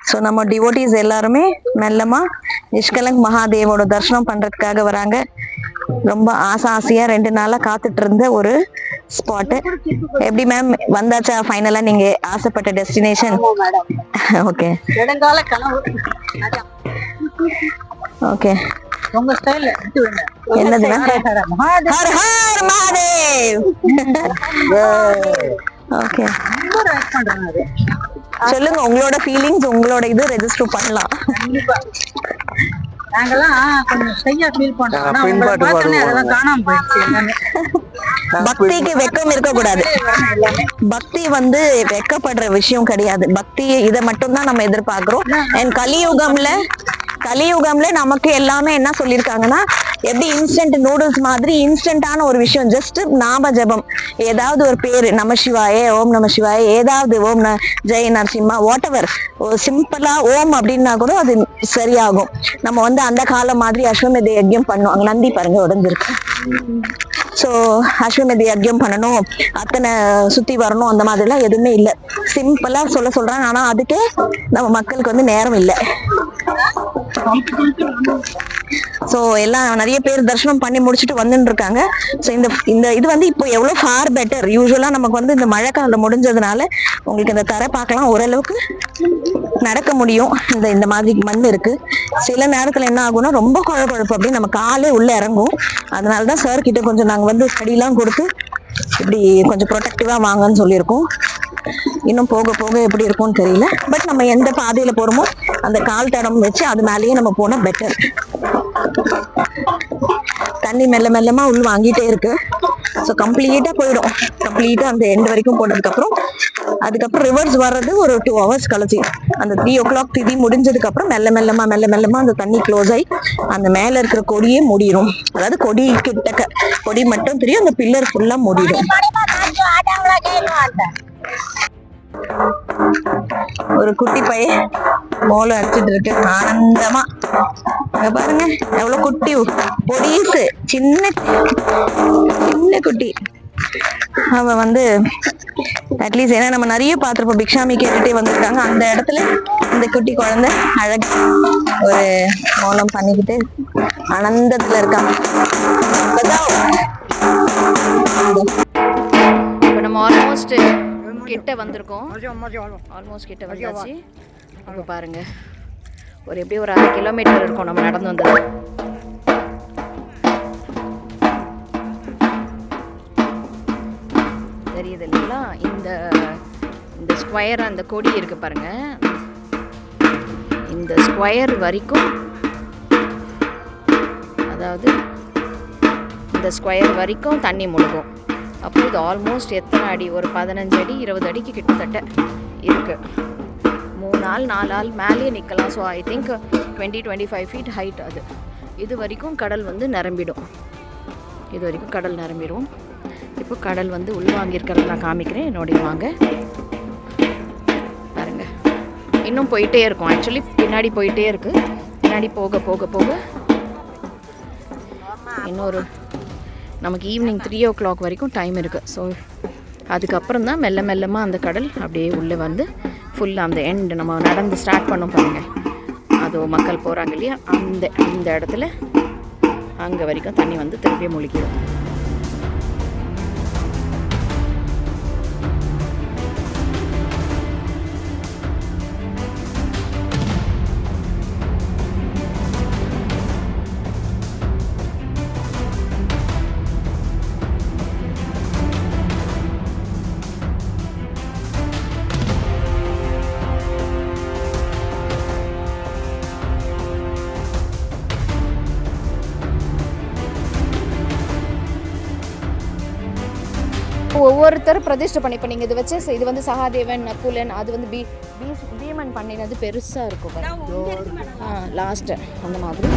So நம்ம devotees எல்லாருமே மெல்லமா நிஷ்கலங்க் மகாதேவோட தரிசனம் பண்றதுக்காக வராங்க. ரொம்ப ஆசையா 2 நாளா காத்துட்டு இருந்த ஒரு ஸ்பாட்டு. எப்படி மேம் வந்தாச்சா ஃபைனலா நீங்க ஆசைப்பட்ட டெஸ்டினேஷன்? Okay, okay. உங்க ஸ்டைல்ல என்னதுன்னா ஹர் ஹர் மகாதேவ். ஓகே, சொல்லுங்க உங்களோட ஃபீலிங்ஸ், உங்களோட இது ரெஜிஸ்டர் பண்ணலாம். நாங்கெல்லாம் கொஞ்சம் ஷையா ஃபீல் பண்றோம். ஆனா உங்களை பார்த்தோன்னே அதெல்லாம் காணாம போயிடுச்சு எல்லாமே. பக்திக்கு வெக்கம் இருக்க கூடாது. பக்தி வந்து வெக்கப்படுற விஷயம் கிடையாது. பக்தி இதை மட்டும் தான் நம்ம எதிர்பார்க்கிறோம். அண்ட் கலியுகம்ல நமக்கு எல்லாமே என்ன சொல்லியிருக்காங்கன்னா, எப்படி இன்ஸ்டன்ட் நூடுல்ஸ் மாதிரி இன்ஸ்டன்டான ஒரு விஷயம், ஜஸ்ட் நாம ஜபம், ஏதாவது ஒரு பேரு, நம சிவாய, ஓம் நம சிவாய, ஏதாவது ஓம் ஜெய் நரசிம்மா, வாட் எவர், சிம்பிளா ஓம் அப்படின்னா கூட அது சரியாகும். நம்ம வந்து அந்த காலம் மாதிரி அஸ்வமேத யஜ்யம் பண்ணுவோம். அங்க நந்தி பாருங்க உடஞ்சிருக்கு. ஸோ அஸ்வமேத யஜ்யம் பண்ணணும், அத்தனை சுத்தி வரணும், அந்த மாதிரிலாம் எதுவுமே இல்லை. சிம்பிளா சொல்றாங்க. ஆனா அதுக்கு நம்ம மக்களுக்கு வந்து நேரம் இல்லை. ஸோ எல்லாம் நிறைய பேர் தரிசனம் பண்ணி முடிச்சுட்டு வந்துட்டு இருக்காங்க. ஸோ இந்த இது வந்து இப்போ எவ்வளோ ஃபார் பெட்டர். யூஸ்வலா நமக்கு வந்து இந்த மழை காலம் முடிஞ்சதுனால உங்களுக்கு இந்த தரை பார்க்கலாம், ஓரளவுக்கு நடக்க முடியும். இந்த மாதிரி மண் இருக்கு. சில நேரத்துல என்ன ஆகும்னா ரொம்ப குழப்பம், அப்படி நம்ம காலே உள்ள இறங்கும். அதனாலதான் சார் கிட்ட கொஞ்சம் நாங்க வந்து ஸ்டடிலாம் கொடுத்து இப்படி கொஞ்சம் ப்ரொடெக்டிவா வாங்கன்னு சொல்லியிருக்கோம். இன்னும் போக போக எப்படி இருக்கும்னு தெரியல. பட் நம்ம எந்த பாதையில போறோமோ அந்த கால் தடம் வச்சு அது மேலேயே நம்ம போனா பெட்டர். தண்ணி மெல்ல மெல்லமா உள்ள வாங்கிட்டே இருக்கு. ஸோ கம்ப்ளீட்டா போயிடும். கம்ப்ளீட்டா அந்த எண்ட் வரைக்கும் போனதுக்கு அதுக்கப்புறம் ரிவர்ஸ் வர்றது ஒரு 2 hours கழிச்சு, அந்த 3 o'clock திதி முடிஞ்சதுக்கு அப்புறம் மெல்ல மெல்லமா அந்த தண்ணி க்ளோஸ் ஆகி அந்த மேல இருக்கிற கொடியே மூடிடும். அதாவது கொடி கிட்டக்க கொடி மட்டும் தெரியும், அந்த பில்லர் ஃபுல்லா மூடிடும். ஒரு குட்டி பையன் மோளம் அடிச்சுட்டு இருக்கு ஆனந்தமா. பாருங்க எவ்வளவு குட்டி பொடிசு, சின்ன குட்டி. அவ வந்து அட்லீஸ்ட் ஏன்னா நம்ம நிறைய பார்த்திருப்போம், பிக்ஷாமி கேட்டுட்டே வந்திருக்காங்க. அந்த இடத்துல இந்த குட்டி குழந்தை அழகு ஒரு மோளம் பண்ணிக்கிட்டு ஆனந்தத்துல இருக்காங்க. நம்ம ஆல்மோஸ்ட் கிட்ட வந்திருக்கோம். ஆல்மோஸ்ட் கிட்ட வந்தாச்சு. இப்போ பாருங்க, ஒரு எப்படி ஒரு 1/2 கிலோமீட்டர் இருக்கும் நம்ம நடந்து வந்தது. தெரியுது இல்லைங்களா? இந்த ஸ்கொயர், அந்த கொடி இருக்கு பாருங்க, இந்த ஸ்கொயர் வரைக்கும், அதாவது இந்த ஸ்கொயர் வரைக்கும் தண்ணி முழுகும். அப்போ இது ஆல்மோஸ்ட் எத்தனை அடி, ஒரு 15 அடி 20 அடிக்கு கிட்டத்தட்ட இருக்குது. 3 நாள் 4 நாள் மேலேயே நிற்கலாம். So I think 20-25 feet height. அது இது வரைக்கும் கடல் வந்து நிரம்பிடும். இது வரைக்கும் கடல் நிரம்பிடும். இப்போ கடல் வந்து உள்வாங்கியிருக்கிறது நான் காமிக்கிறேன். என்னுடைய வாங்க பாருங்க, இன்னும் போயிட்டே இருக்கும். ஆக்சுவலி பின்னாடி போயிட்டே இருக்குது. பின்னாடி போக போக போக இன்னொரு நமக்கு ஈவினிங் 3 o'clock வரைக்கும் டைம் இருக்குது. ஸோ அதுக்கப்புறம் தான் மெல்லமாக அந்த கடல் அப்படியே உள்ளே வந்து ஃபுல்லாக அந்த எண்ட் நம்ம நடந்து ஸ்டார்ட் பண்ணோம் பாருங்கள், அதோ மக்கள் போகிறாங்க இல்லையா, அந்த இடத்துல அங்கே வரைக்கும் தண்ணி வந்து திருப்பியும் முழிக்கிடும். ஒவ்வொருத்தர் பிரதிஷ்டை பண்ணி, இப்போ நீங்கள் இது வச்சு, இது வந்து சகாதேவன், நக்குலன், அது வந்து பீமன் பண்ணினது பெருசாக இருக்கும் லாஸ்ட்டு அந்த மாதிரி.